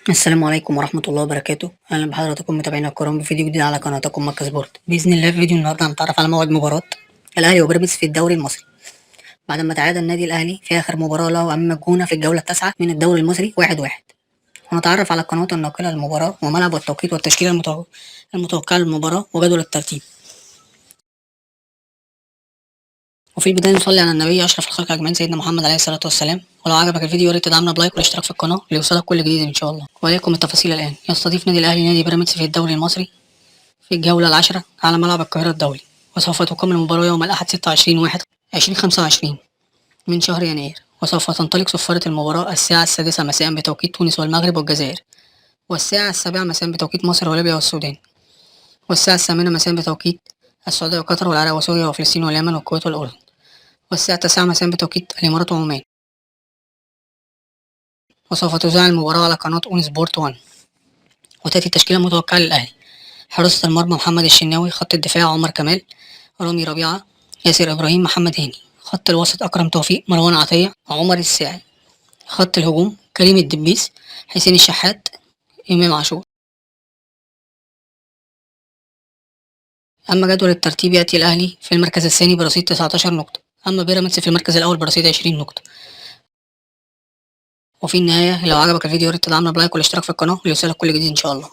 السلام عليكم ورحمة الله وبركاته. أهلا بحضراتكم متابعينا الكرام بفيديو جديد على قناتكم مكة سبورت. بإذن الله في فيديو النهارده هنتعرف على موعد مباراة الأهلي وبيراميدز في الدوري المصري بعد ما تعادل النادي الأهلي في آخر مباراة له أمام الجونة في الجولة التاسعة من الدوري المصري 1-1. ونتعرف على القنوات الناقلة للمباراة وملعب والتوقيت والتشكيلة المتوقعة للمباراة وجدول الترتيب. وفي البداية نصلي على النبي أشرف الخلق أجمعين سيدنا محمد عليه الصلاة والسلام. ولو عجبك الفيديو يا ريت تدعمنا بلايك والاشتراك في القناة ليوصلك كل جديد إن شاء الله. وإليكم التفاصيل الآن. يستضيف نادي الأهلي نادي بيراميدز في الدوري المصري في الجولة العاشرة على ملعب القاهرة الدولي، وسوف تقام المباراة يوم الأحد 26/1/2025 من شهر يناير، وسوف تنطلق صفارة المباراة الساعة 6 مساء بتوقيت تونس والمغرب والجزائر، والساعة 7 مساء بتوقيت مصر وليبيا والسودان، والساعة 8 مساء بتوقيت السعودية وقطر والعراق وسوريا وفلسطين واليمن والكويت والأردن، والساعة 9 مساء بتوقيت الإمارات وعمان. وسوف تذاع المباراة على قناة أون سبورت 1. وتأتي التشكيلة المتوقعة للأهلي: حراسة المرمى محمد الشناوي، خط الدفاع عمر كمال، رامي ربيعة، ياسر إبراهيم، محمد هاني، خط الوسط أكرم توفيق، مروان عطية، عمر الساعي، خط الهجوم كريم الدبيس، حسين الشحات، إمام عاشور. أما جدول الترتيب يأتي الأهلي في المركز الثاني برصيد 19 نقطة، أما بيراميدز في المركز الأول برصيد 20 نقطة. وفي النهاية لو عجبك الفيديو ياريت تدعمنا بلايك والاشتراك في القناة ليوصلك كل جديد إن شاء الله.